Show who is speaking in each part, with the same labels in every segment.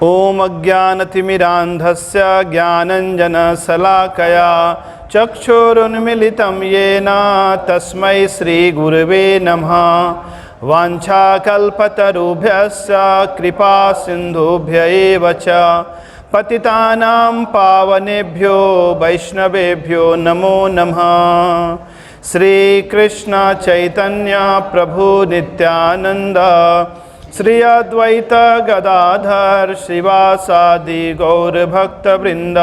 Speaker 1: ओम अज्ञानतिमिरान्धस्य ज्ञानञ्जनशलाकया चक्षुरुन्मीलितं येन तस्मै श्रीगुरवे नमः। वाञ्छाकल्पतरुभ्यश्च कृपासिन्धुभ्य एव च पतितानां पावनेभ्यो वैष्णवेभ्यो नमो नमः। श्रीकृष्ण चैतन्य प्रभु नित्यानंद श्री अद्वैत गदाधर श्रीवासादि गौरभक्तवृंद।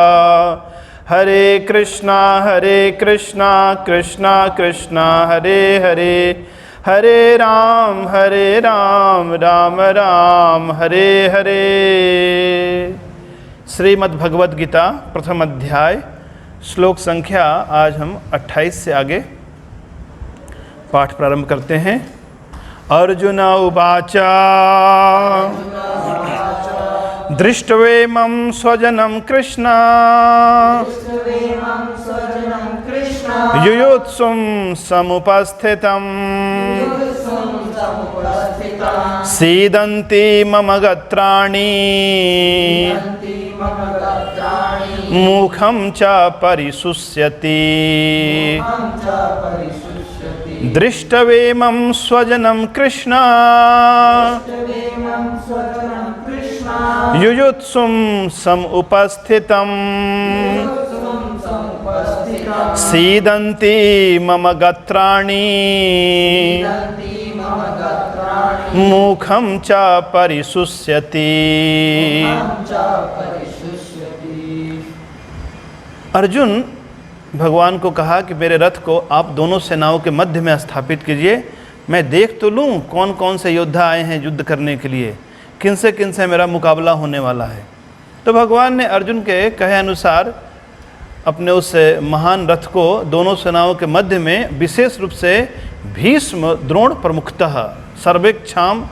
Speaker 1: हरे कृष्णा कृष्णा कृष्णा हरे हरे, हरे राम राम राम हरे हरे। श्रीमद् भगवद गीता प्रथम अध्याय श्लोक संख्या आज हम 28 से आगे पाठ प्रारंभ करते हैं। अर्जुन उवाच दृष्ट्वेमं स्वजनं कृष्ण युयुत्सुं समुपस्थितं सीदन्ति मम गात्राणि मुखं च परिशुष्यति। दृष्टवेमं स्वजनं कृष्ण युयुत्सुं समुपस्थितं सीदन्ति मम गात्राणि मुखं च परिशुष्यति। अर्जुन भगवान को कहा कि मेरे रथ को आप दोनों सेनाओं के मध्य में स्थापित कीजिए, मैं देख तो लूँ कौन कौन से योद्धा आए हैं युद्ध करने के लिए, किन से मेरा मुकाबला होने वाला है। तो भगवान ने अर्जुन के कहे अनुसार अपने उस महान रथ को दोनों सेनाओं के मध्य में विशेष रूप से भीष्म द्रोण प्रमुखतः सर्वेक्षाम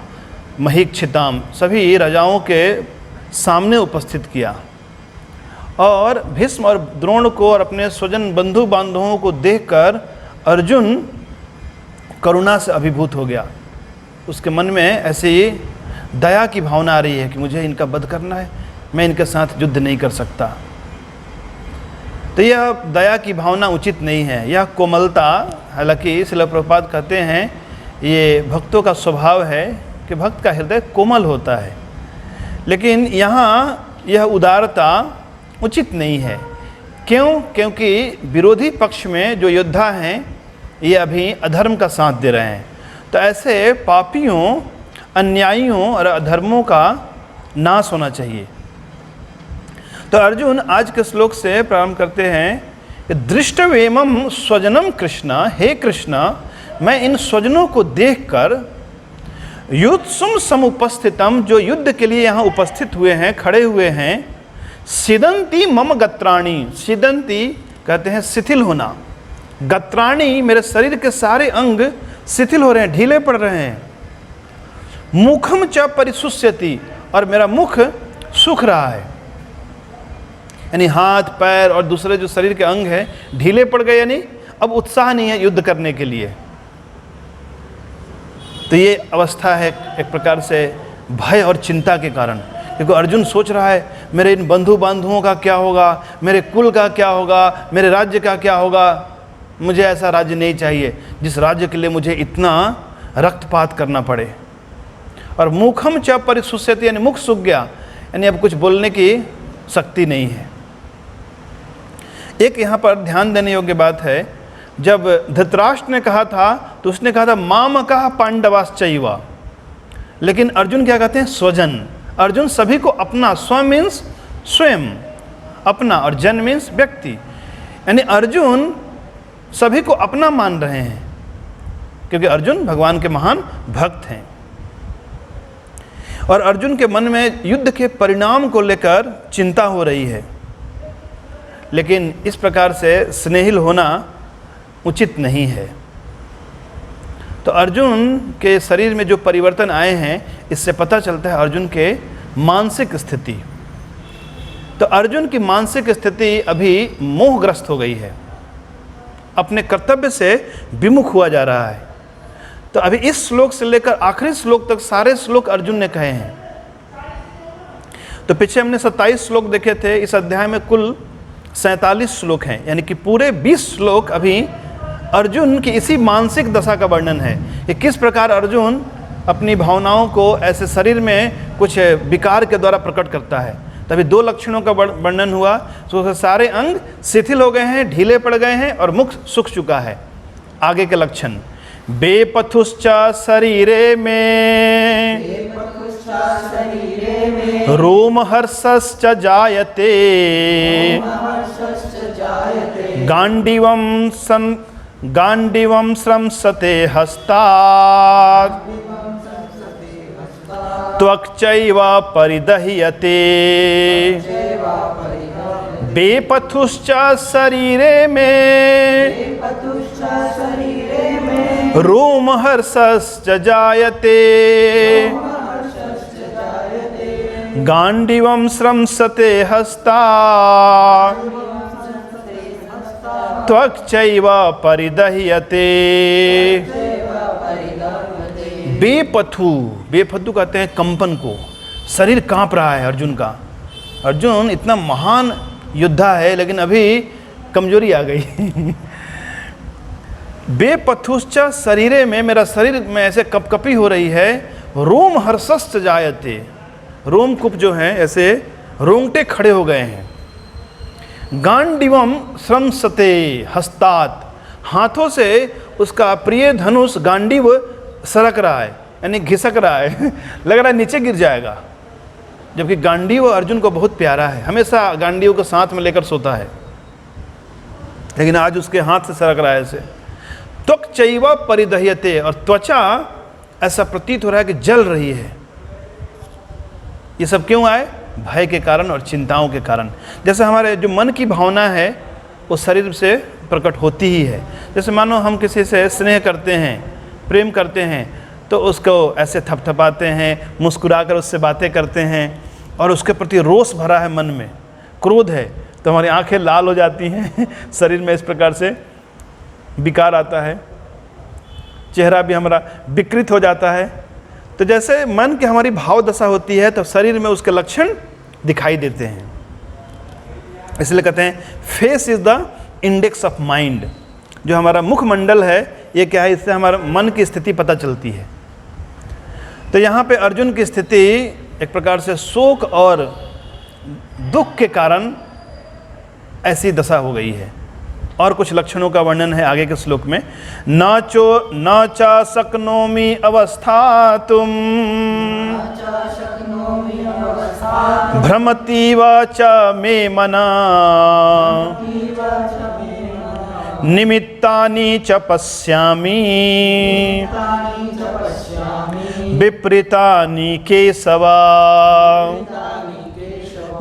Speaker 1: महीक्षिताम सभी राजाओं के सामने उपस्थित किया। और भीष्म और द्रोण को और अपने स्वजन बंधु बांधवों को देखकर अर्जुन करुणा से अभिभूत हो गया। उसके मन में ऐसी दया की भावना आ रही है कि मुझे इनका वध करना है, मैं इनके साथ युद्ध नहीं कर सकता। तो यह दया की भावना उचित नहीं है, यह कोमलता, हालांकि श्रील प्रभुपाद कहते हैं ये भक्तों का स्वभाव है कि भक्त का हृदय कोमल होता है, लेकिन यहाँ यह उदारता उचित नहीं है। क्यों? क्योंकि विरोधी पक्ष में जो योद्धा हैं ये अभी अधर्म का साथ दे रहे हैं। तो ऐसे पापियों, अन्यायियों और अधर्मों का नाश होना चाहिए। तो अर्जुन आज के श्लोक से प्रारंभ करते हैं कि दृष्टवेमं स्वजनम कृष्ण, हे कृष्ण मैं इन स्वजनों को देखकर युत्सुम समुपस्थितम जो युद्ध के लिए यहाँ उपस्थित हुए हैं, खड़े हुए हैं, सीदंती मम गात्राणि, सीदंती कहते हैं शिथिल होना, गात्राणि मेरे शरीर के सारे अंग शिथिल हो रहे हैं, ढीले पड़ रहे हैं। मुखम च परिशुष्यति और मेरा मुख सूख रहा है, यानी हाथ पैर और दूसरे जो शरीर के अंग हैं ढीले पड़ गए, यानी अब उत्साह नहीं है युद्ध करने के लिए। तो ये अवस्था है एक प्रकार से भय और चिंता के कारण, क्योंकि अर्जुन सोच रहा है मेरे इन बंधु बांधुओं का क्या होगा, मेरे कुल का क्या होगा, मेरे राज्य का क्या होगा। मुझे ऐसा राज्य नहीं चाहिए जिस राज्य के लिए मुझे इतना रक्तपात करना पड़े। और मुखम च परिशुष्यति यानी मुख सूख गया, यानी अब कुछ बोलने की शक्ति नहीं है। एक यहाँ पर ध्यान देने योग्य बात है, जब धृतराष्ट्र ने कहा था तो उसने कहा था मामकः पांडवाश्चैव, लेकिन अर्जुन क्या कहते हैं स्वजन। अर्जुन सभी को अपना, स्व मीन्स स्वयं, अपना, और जन मीन्स व्यक्ति, यानी अर्जुन सभी को अपना मान रहे हैं क्योंकि अर्जुन भगवान के महान भक्त हैं। और अर्जुन के मन में युद्ध के परिणाम को लेकर चिंता हो रही है, लेकिन इस प्रकार से स्नेहिल होना उचित नहीं है। तो अर्जुन के शरीर में जो परिवर्तन आए हैं इससे पता चलता है अर्जुन के मानसिक स्थिति। तो अर्जुन की मानसिक स्थिति अभी मोहग्रस्त हो गई है, अपने कर्तव्य से विमुख हुआ जा रहा है। तो अभी इस श्लोक से लेकर आखिरी श्लोक तक सारे श्लोक अर्जुन ने कहे हैं। तो पीछे हमने 27 श्लोक देखे थे, इस अध्याय में कुल 47 श्लोक हैं, यानी कि पूरे 20 श्लोक अभी अर्जुन की इसी मानसिक दशा का वर्णन है कि किस प्रकार अर्जुन अपनी भावनाओं को ऐसे शरीर में कुछ विकार के द्वारा प्रकट करता है। तभी 2 लक्षणों का वर्णन हुआ, तो सारे अंग शिथिल हो गए हैं, ढीले पड़ गए हैं और मुख सूख चुका है। आगे के लक्षण, बेपथुश्च शरीरे में रोमहर्षश्च जायते गांडीवं स्रंसते हस्तात् त्वक्चैव परिदह्यते। बेपथुश्च शरीरे में रोमहर्षश्च जायते गांडीवं स्रंसते हस्तात् त्वक्चैव परिदह्यते। बेपथु कहते हैं कंपन को, शरीर कांप रहा है अर्जुन का। अर्जुन इतना महान योद्धा है लेकिन अभी कमजोरी आ गई। बेपथुश्च शरीरे में, मेरा शरीर में ऐसे कपकपी हो रही है। रोम हर्षश्च जायते, रोमकूप जो हैं ऐसे रोंगटे खड़े हो गए हैं। गांडीवम स्रंसते हस्तात्, हाथों से उसका प्रिय धनुष गांडीव सरक रहा है, यानी घिसक रहा है। लग रहा है नीचे गिर जाएगा, जबकि गांडीव अर्जुन को बहुत प्यारा है, हमेशा गांडीव को साथ में लेकर सोता है, लेकिन आज उसके हाथ से सरक रहा है ऐसे। त्वक्चैव परिदह्यते, और त्वचा ऐसा प्रतीत हो रहा है कि जल रही है। ये सब क्यों आए? भय के कारण और चिंताओं के कारण। जैसे हमारे जो मन की भावना है वो शरीर से प्रकट होती ही है। जैसे मानो हम किसी से स्नेह करते हैं, प्रेम करते हैं, तो उसको ऐसे थपथपाते हैं, मुस्कुराकर उससे बातें करते हैं, और उसके प्रति रोष भरा है मन में, क्रोध है, तो हमारी आंखें लाल हो जाती हैं। शरीर में इस प्रकार से विकार आता है, चेहरा भी हमारा विकृत हो जाता है। तो जैसे मन की हमारी भाव दशा होती है तो शरीर में उसके लक्षण दिखाई देते हैं। इसलिए कहते हैं face is the index of mind. जो हमारा मुखमंडल है ये क्या है, इससे हमारा मन की स्थिति पता चलती है। तो यहाँ पे अर्जुन की स्थिति एक प्रकार से शोक और दुख के कारण ऐसी दशा हो गई है। और कुछ लक्षणों का वर्णन है आगे के श्लोक में। न चा शक्नोमि अवस्थातुम भ्रमतीव च मे मना निमित्तानि च पश्यामि विपरीतानि केशवा।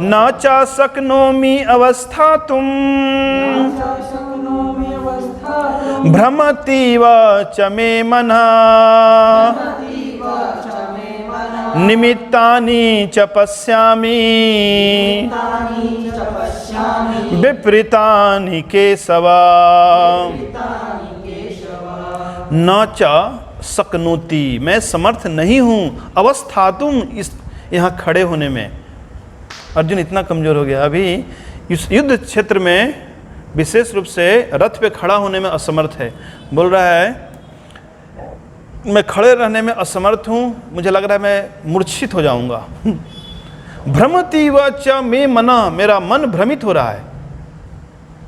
Speaker 1: न च शक्नोमि अवस्थातुं भ्रमतीव च मे मनः निमित्तानि च पश्यामि विपरीतानि केशवा। न च शक्नोति, मैं समर्थ नहीं हूँ, अवस्थातुम, इस यहाँ खड़े होने में। अर्जुन इतना कमज़ोर हो गया, अभी इस युद्ध क्षेत्र में विशेष रूप से रथ पे खड़ा होने में असमर्थ है। बोल रहा है मैं खड़े रहने में असमर्थ हूँ, मुझे लग रहा है मैं मूर्छित हो जाऊँगा। भ्रमतीव च मे मना, मेरा मन भ्रमित हो रहा है।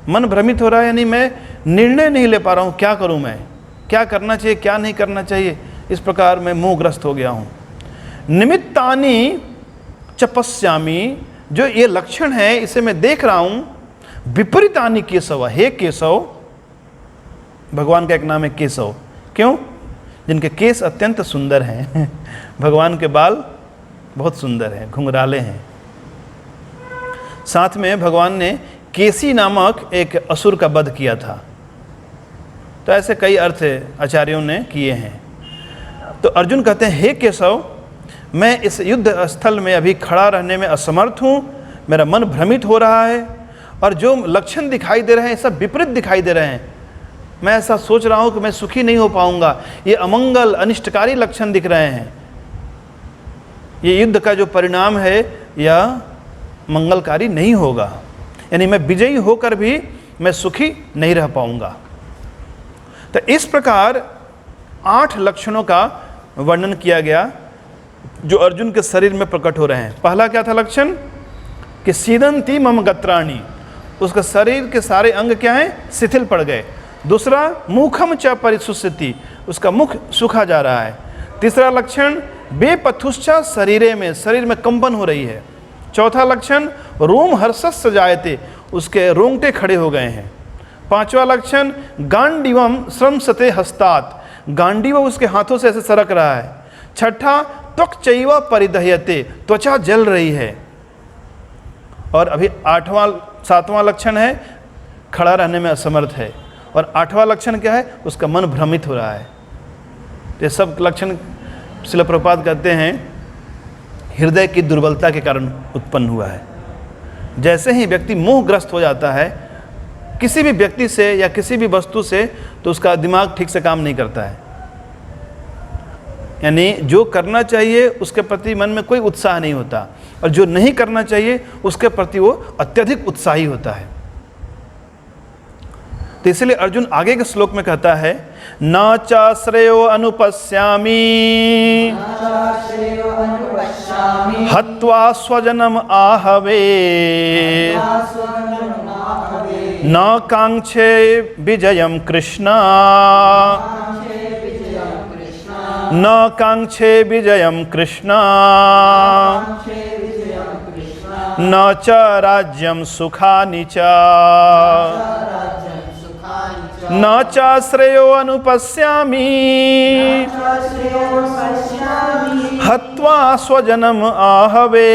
Speaker 1: मन भ्रमित हो रहा है यानी मैं निर्णय नहीं ले पा रहा हूँ, क्या करूँ मैं, क्या करना चाहिए क्या नहीं करना चाहिए, इस प्रकार मैं मोहग्रस्त हो गया हूँ। निमित्तानि च पश्यामि, जो ये लक्षण है इसे मैं देख रहा हूँ। विपरीतानि केशव, हे केशव, भगवान का एक नाम है केशव, क्यों? जिनके केस अत्यंत सुंदर हैं। भगवान के बाल बहुत सुंदर हैं, घुंघराले हैं। साथ में भगवान ने केसी नामक एक असुर का वध किया था। तो ऐसे कई अर्थ आचार्यों ने किए हैं। तो अर्जुन कहते हैं हे केशव, मैं इस युद्ध स्थल में अभी खड़ा रहने में असमर्थ हूँ, मेरा मन भ्रमित हो रहा है, और जो लक्षण दिखाई दे रहे हैं सब विपरीत दिखाई दे रहे हैं। मैं ऐसा सोच रहा हूँ कि मैं सुखी नहीं हो पाऊँगा, ये अमंगल अनिष्टकारी लक्षण दिख रहे हैं। ये युद्ध का जो परिणाम है यह मंगलकारी नहीं होगा, यानी मैं विजयी होकर भी मैं सुखी नहीं रह पाऊंगा। तो इस प्रकार 8 लक्षणों का वर्णन किया गया जो अर्जुन के शरीर में प्रकट हो रहे हैं। पहला क्या था लक्षण कि सीदंती मम गत्राणि, उसका शरीर के सारे अंग क्या हैं, शिथिल पड़ गए। दूसरा मुखम च परिशुष्यति, उसका मुख सूखा जा रहा है। तीसरा लक्षण बेपथुश्चा शरीरे में, शरीर में कंपन हो रही है। चौथा लक्षण रोम हर्षस् जायते, उसके रोंगटे खड़े हो गए हैं। पांचवा लक्षण गांडीवम श्रमसते हस्तात, गांडीव उसके हाथों से ऐसे सरक रहा है। छठा त्वक चैव परिदह्यते, त्वचा जल रही है। और अभी 7वां लक्षण है खड़ा रहने में असमर्थ है। और 8वां लक्षण क्या है, उसका मन भ्रमित हो रहा है। ये सब लक्षण श्रील प्रभुपाद कहते हैं हृदय की दुर्बलता के कारण उत्पन्न हुआ है। जैसे ही व्यक्ति मोहग्रस्त हो जाता है किसी भी व्यक्ति से या किसी भी वस्तु से, तो उसका दिमाग ठीक से काम नहीं करता है, यानी जो करना चाहिए उसके प्रति मन में कोई उत्साह नहीं होता, और जो नहीं करना चाहिए उसके प्रति वो अत्यधिक उत्साही होता है। तो इसलिए अर्जुन आगे के श्लोक में कहता है न चाश्रयो अनुपश्यामि हत्वा स्वजनम आहवे न कांक्षे विजयम कृष्ण न कांक्षे विजयम कृष्ण न च राज्यम सुखानि च न चाश्रयो अनुपश्यामि हत्वा स्वजनम आहवे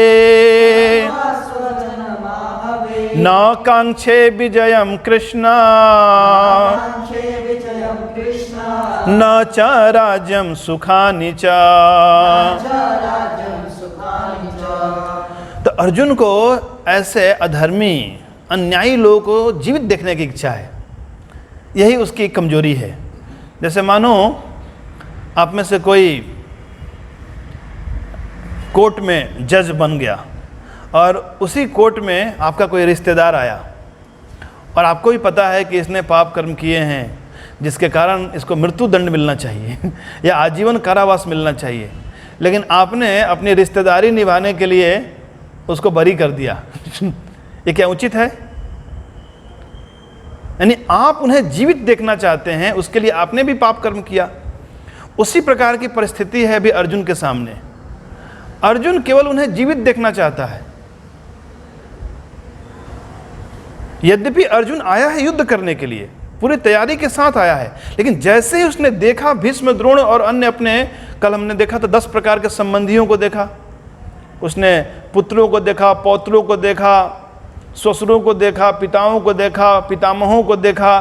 Speaker 1: न कांक्षे विजयम कृष्ण न च राज्यम सुखानि च। तो अर्जुन को ऐसे अधर्मी अन्यायी लोगों को जीवित देखने की इच्छा है, यही उसकी कमजोरी है। जैसे मानो आप में से कोई कोर्ट में जज बन गया और उसी कोर्ट में आपका कोई रिश्तेदार आया और आपको भी पता है कि इसने पाप कर्म किए हैं जिसके कारण इसको मृत्यु दंड मिलना चाहिए या आजीवन कारावास मिलना चाहिए, लेकिन आपने अपनी रिश्तेदारी निभाने के लिए उसको बरी कर दिया ये क्या उचित है? यानी आप उन्हें जीवित देखना चाहते हैं, उसके लिए आपने भी पाप कर्म किया। उसी प्रकार की परिस्थिति है अभी अर्जुन के सामने। अर्जुन केवल उन्हें जीवित देखना चाहता है। यद्यपि अर्जुन आया है युद्ध करने के लिए, पूरी तैयारी के साथ आया है, लेकिन जैसे ही उसने देखा भीष्म द्रोण और अन्य अपने, कल हमने देखा तो 10 प्रकार के संबंधियों को देखा, उसने पुत्रों को देखा, पौत्रों को देखा, ससुरों को देखा, पिताओं को देखा, पितामहों को देखा,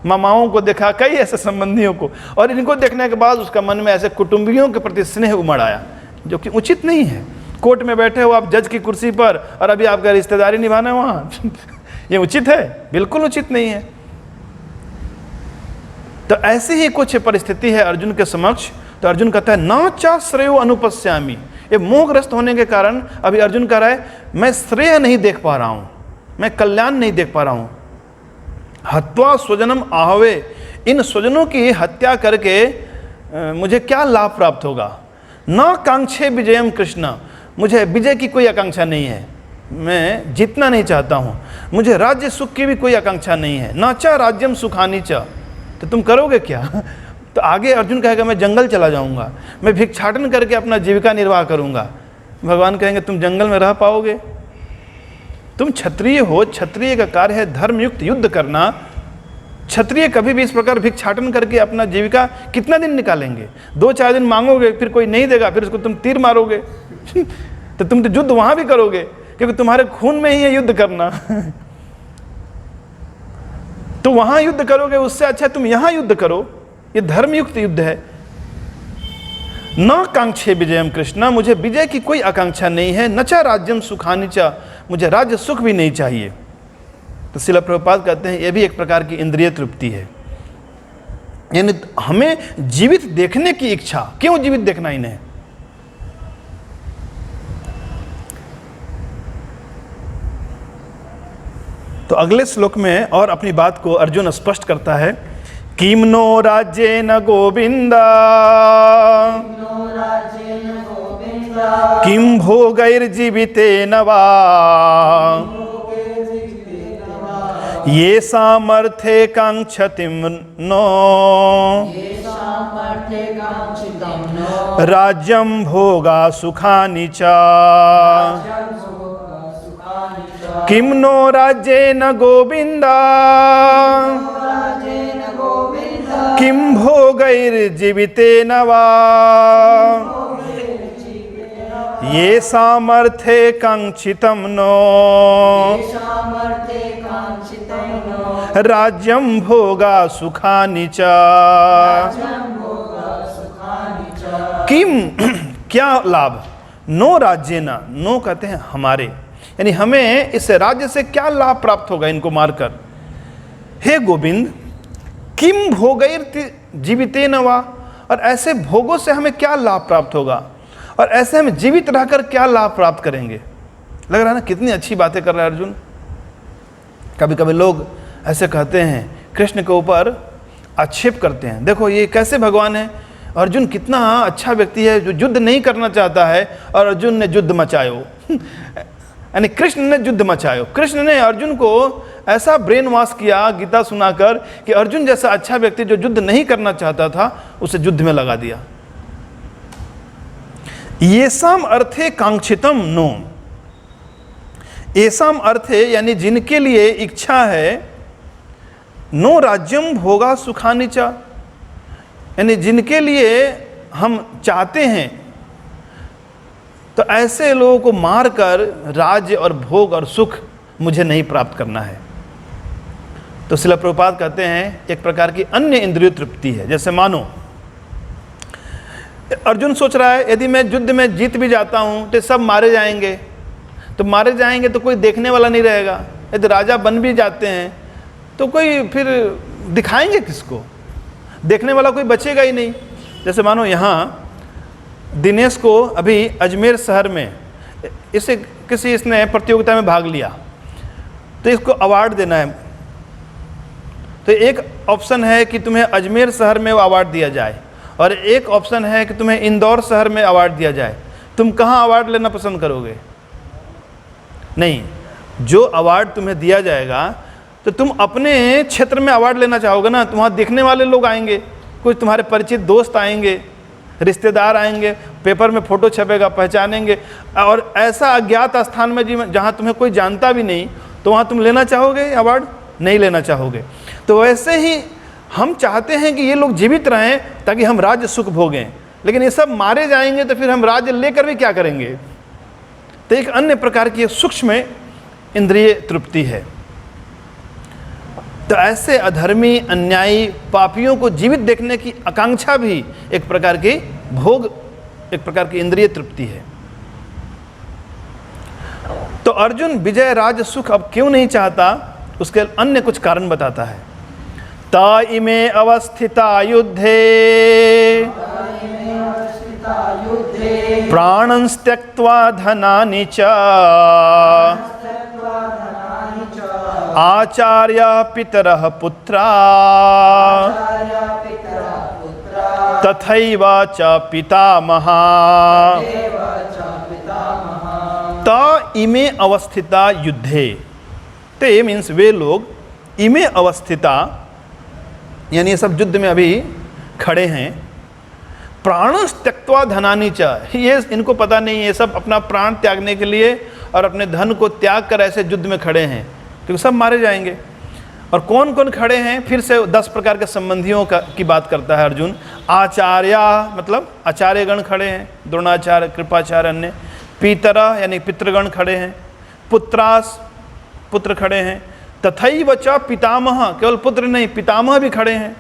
Speaker 1: मामाओं को देखा, कई ऐसे संबंधियों को, और इनको देखने के बाद उसका मन में ऐसे कुटुंबियों के प्रति स्नेह उमड़ आया, जो कि उचित नहीं है। कोर्ट में बैठे हो आप जज की कुर्सी पर और अभी आपका रिश्तेदारी निभाना है वहाँ ये उचित है? बिल्कुल उचित नहीं है। तो ऐसी ही कुछ परिस्थिति है अर्जुन के समक्ष। तो अर्जुन कहता है न चाश्रयो अनुपश्यामि, ये मोहग्रस्त होने के कारण अभी अर्जुन कह रहा है मैं श्रेय नहीं देख पा रहा हूँ, मैं कल्याण नहीं देख पा रहा हूँ। हत्वा स्वजनम आहवे, इन स्वजनों की हत्या करके मुझे क्या लाभ प्राप्त होगा। न कांक्षे विजयम कृष्ण, मुझे विजय की कोई आकांक्षा नहीं है, मैं जीतना नहीं चाहता हूँ, मुझे राज्य सुख की भी कोई आकांक्षा नहीं है। न च राज्यम सुखानि च, तो तुम करोगे क्या? तो आगे अर्जुन कहेगा मैं जंगल चला जाऊँगा, मैं भिक्षाटन करके अपना जीविका निर्वाह करूँगा। भगवान कहेंगे तुम जंगल में रह पाओगे? तुम क्षत्रिय हो, क्षत्रिय का कार्य है धर्मयुक्त युद्ध करना। क्षत्रिय कभी भी इस प्रकार भिक्षाटन करके अपना जीविका कितना दिन निकालेंगे? 2-4 दिन मांगोगे, फिर कोई नहीं देगा, फिर उसको तुम तीर मारोगे तो तुम तो युद्ध वहां भी करोगे, क्योंकि तुम्हारे खून में ही है युद्ध करना तो वहां युद्ध करोगे, उससे अच्छा तुम यहां युद्ध करो। ये धर्मयुक्त युद्ध है। न कांक्षे विजयम कृष्ण, मुझे विजय की कोई आकांक्षा नहीं है। न च राज्यम सुखानि च, मुझे राज्य सुख भी नहीं चाहिए। तो श्रील प्रभुपाद कहते हैं यह भी एक प्रकार की इंद्रिय तृप्ति है, यानी हमें जीवित देखने की इच्छा। क्यों जीवित देखना इन्हें? तो अगले श्लोक में और अपनी बात को अर्जुन स्पष्ट करता है, किम नो राज्येन गोविंद किम भोगैर्जीवितेन वा ये सामर्थे कांक्षतिम नो राज्यं भोगा सुखानि च किम नो राज्येन गोविंद किम भोगैर्जीवितेन वा ये सामर्थे कांक्षितं नो राज्यं भोगा सुखानि च। किम क्या लाभ, नो राज्येन, नो कहते हैं हमारे, यानी हमें इस राज्य से क्या लाभ प्राप्त होगा इनको मारकर। हे गोविंद, किम भोगैर जीवितेन वा, और ऐसे भोगों से हमें क्या लाभ प्राप्त होगा, और ऐसे हम जीवित रहकर क्या लाभ प्राप्त करेंगे। लग रहा है ना कितनी अच्छी बातें कर रहा है अर्जुन। कभी कभी लोग ऐसे कहते हैं, कृष्ण के ऊपर आक्षेप करते हैं, देखो ये कैसे भगवान है, अर्जुन कितना अच्छा व्यक्ति है जो युद्ध नहीं करना चाहता है और अर्जुन ने युद्ध मचायो। यानी कृष्ण ने युद्ध मचायो, कृष्ण ने अर्जुन को ऐसा ब्रेन वॉश किया गीता सुनाकर कि अर्जुन जैसा अच्छा व्यक्ति जो युद्ध नहीं करना चाहता था उसे युद्ध में लगा दिया। येषाम अर्थे कांक्षितम नो, येषाम अर्थे यानी जिनके लिए इच्छा है, नो राज्यम भोगा सुखानि च, यानी जिनके लिए हम चाहते हैं, तो ऐसे लोगों को मारकर राज्य और भोग और सुख मुझे नहीं प्राप्त करना है। तो श्रील प्रभुपाद कहते हैं एक प्रकार की अन्य इंद्रिय तृप्ति है। जैसे मानो अर्जुन सोच रहा है यदि मैं युद्ध में जीत भी जाता हूं तो सब मारे जाएंगे, तो मारे जाएंगे तो कोई देखने वाला नहीं रहेगा। यदि राजा बन भी जाते हैं तो कोई फिर दिखाएंगे किसको, देखने वाला कोई बचेगा ही नहीं। जैसे मानो यहाँ दिनेश को अभी अजमेर शहर में इसे किसी इसने प्रतियोगिता में भाग लिया तो इसको अवार्ड देना है, तो एक ऑप्शन है कि तुम्हें अजमेर शहर में वो अवार्ड दिया जाए और एक ऑप्शन है कि तुम्हें इंदौर शहर में अवार्ड दिया जाए। तुम कहाँ अवार्ड लेना पसंद करोगे? नहीं, जो अवार्ड तुम्हें दिया जाएगा तो तुम अपने क्षेत्र में अवार्ड लेना चाहोगे ना। तुम्हारे देखने वाले लोग आएंगे, कुछ तुम्हारे परिचित दोस्त आएंगे, रिश्तेदार आएंगे, पेपर में फ़ोटो छपेगा, पहचानेंगे। और ऐसा अज्ञात स्थान में जहाँ तुम्हें कोई जानता भी नहीं, तो वहाँ तुम लेना चाहोगे अवार्ड? नहीं लेना चाहोगे। तो वैसे ही हम चाहते हैं कि ये लोग जीवित रहें ताकि हम राज्य सुख भोगें, लेकिन ये सब मारे जाएंगे तो फिर हम राज्य लेकर भी क्या करेंगे। तो एक अन्य प्रकार की सूक्ष्म इंद्रिय तृप्ति है। तो ऐसे अधर्मी, अन्यायी, पापियों को जीवित देखने की आकांक्षा भी एक प्रकार की भोग, एक प्रकार की इंद्रिय तृप्ति है। तो अर्जुन विजय राज सुख अब क्यों नहीं चाहता, उसके अन्य कुछ कारण बताता है। ता इमे अवस्थिता युद्धे प्राणंस त्यक्त्वा धनानि च आचार्य पितरः पुत्रा तथैव च पितामहा। ता इमे अवस्थिता युद्धे, ते मीन्स वे लोग, इमे अवस्थिता यानी ये सब युद्ध में अभी खड़े हैं। प्राणंस त्यक्त्वा धनानि च, ये इनको पता नहीं, ये सब अपना प्राण त्यागने के लिए और अपने धन को त्याग कर ऐसे युद्ध में खड़े हैं, क्योंकि सब मारे जाएंगे। और कौन कौन खड़े हैं, फिर से 10 प्रकार के संबंधियों की बात करता है अर्जुन। आचार्य मतलब आचार्यगण खड़े हैं, द्रोणाचार्य, कृपाचार्य, अन्य। पितरा यानी पितृगण खड़े हैं। पुत्रास पुत्र खड़े हैं। तथैव च पितामह, केवल पुत्र नहीं पितामह भी खड़े हैं।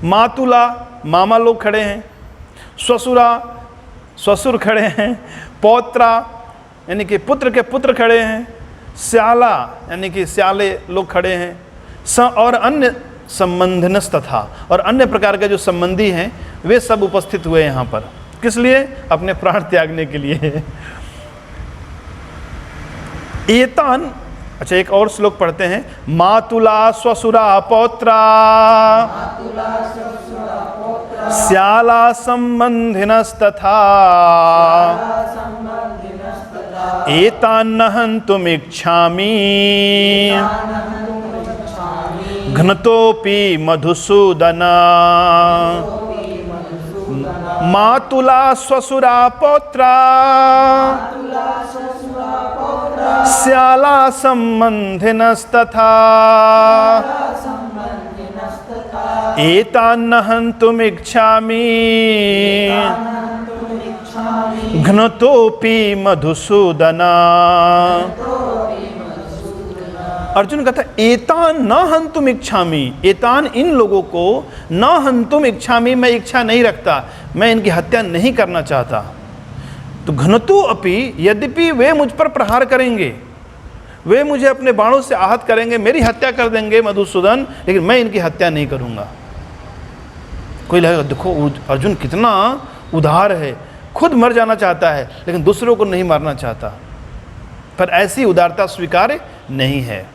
Speaker 1: मातुला मामा लोग खड़े हैं। ससुरा ससुर खड़े हैं। पौत्रा यानी कि पुत्र के पुत्र खड़े हैं। श्याला यानी कि श्याले लोग खड़े हैं। और अन्य संबंधनस तथा, और अन्य प्रकार के जो संबंधी हैं वे सब उपस्थित हुए यहाँ पर। किस लिए? अपने प्राण त्यागने के लिए। एतान अच्छा, एक और श्लोक पढ़ते हैं। मातुला स्वसुरा पौत्रा श्याला संबंधिनस्तथा एतान्न हन्तुमिच्छामि घ्नतोऽपि मधुसूदन। मातुला स्वसुरा पौत्रा श्याला संबंधिनस्तथा एतान्न हन्तुमिच्छामि घ्नतोऽपि मधुसूदन। अर्जुन कहता है एतान न हन्तुम इच्छामि, एतान इन लोगों को, न हन्तुम इच्छामि मैं इच्छा नहीं रखता, मैं इनकी हत्या नहीं करना चाहता। तो घ्नतु अपि, यद्यपि वे मुझ पर प्रहार करेंगे, वे मुझे अपने बाणों से आहत करेंगे, मेरी हत्या कर देंगे मधुसूदन, लेकिन मैं इनकी हत्या नहीं करूंगा। कोई लगेगा देखो अर्जुन कितना उदार है, खुद मर जाना चाहता है लेकिन दूसरों को नहीं मारना चाहता, पर ऐसी उदारता स्वीकार्य नहीं है।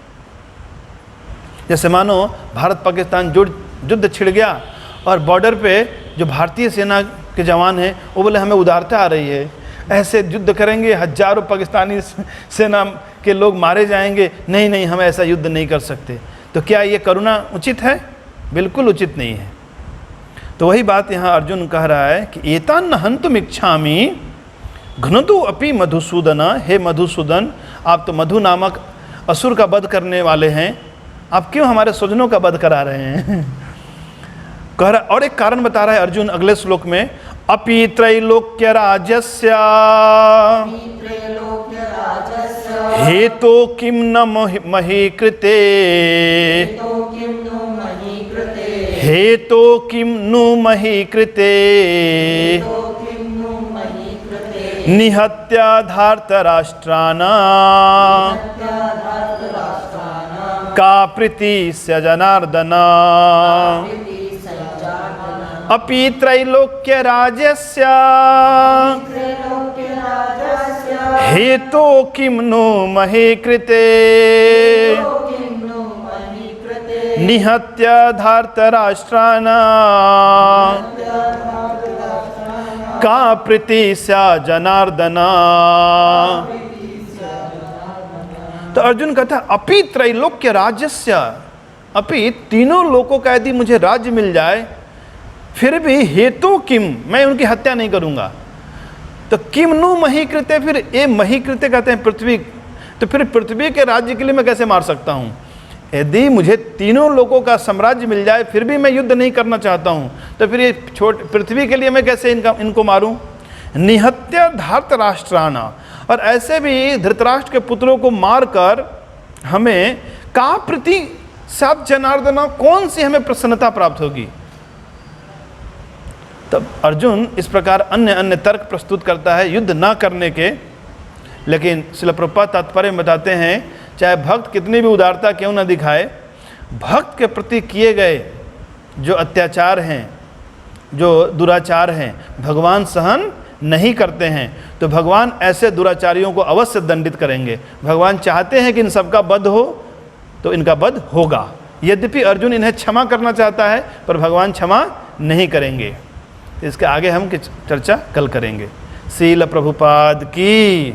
Speaker 1: जैसे मानो भारत पाकिस्तान युद्ध छिड़ गया और बॉर्डर पे जो भारतीय सेना के जवान हैं वो बोले हमें उदारता आ रही है, ऐसे युद्ध करेंगे, हजारों पाकिस्तानी सेना के लोग मारे जाएंगे, नहीं नहीं हम ऐसा युद्ध नहीं कर सकते। तो क्या ये करुणा उचित है? बिल्कुल उचित नहीं है। तो वही बात यहाँ अर्जुन कह रहा है कि एतान्न हन्तुम इच्छामि घ्नतु अपि मधुसूदन। हे मधुसूदन, आप तो मधु नामक असुर का वध करने वाले हैं, आप क्यों हमारे स्वजनों का वध करा रहे हैं? कह रहा, और एक कारण बता रहा है अर्जुन अगले श्लोक में, अपि त्रैलोक्य राज्यस्य हेतो किम न मही कृते हेतो किम नु मही कृते निहत्या धार्तराष्ट्राना का प्रीतिस्य जनार्दन। अपि त्रैलोक्य राज्यस्य हेतो किम नु मही कृते निहत्य धार्तराष्ट्राना का प्रीतिस्य जनार्दन। तो अर्जुन कहता है अपि त्रैलोक्य राज्यस्य, अपि तीनों लोकों का यदि मुझे राज्य मिल जाए फिर भी हेतु किम, मैं उनकी हत्या नहीं करूंगा। तो किम नु मही कृत्य, फिर ये मही कृत्य कहते हैं पृथ्वी, तो फिर पृथ्वी के राज्य के लिए मैं कैसे मार सकता हूं? यदि मुझे तीनों लोगों का साम्राज्य मिल जाए फिर भी मैं युद्ध नहीं करना चाहता हूं, तो फिर ये पृथ्वी के लिए मैं कैसे इनको मारूं? निहत्य धार्तराष्ट्राना, और ऐसे भी धृतराष्ट्र के पुत्रों को मारकर हमें का प्रति सात जनार्दना, कौन सी हमें प्रसन्नता प्राप्त होगी? तब अर्जुन इस प्रकार अन्य अन्य तर्क प्रस्तुत करता है युद्ध ना करने के। लेकिन श्रील प्रभुपाद तात्पर्य में बताते हैं चाहे भक्त कितनी भी उदारता क्यों ना दिखाए, भक्त के प्रति किए गए जो अत्याचार हैं, जो दुराचार हैं, भगवान सहन नहीं करते हैं। तो भगवान ऐसे दुराचारियों को अवश्य दंडित करेंगे। भगवान चाहते हैं कि इन सबका वध हो, तो इनका वध होगा। यद्यपि अर्जुन इन्हें क्षमा करना चाहता है पर भगवान क्षमा नहीं करेंगे। इसके आगे हम चर्चा कल करेंगे। श्रील प्रभुपाद की।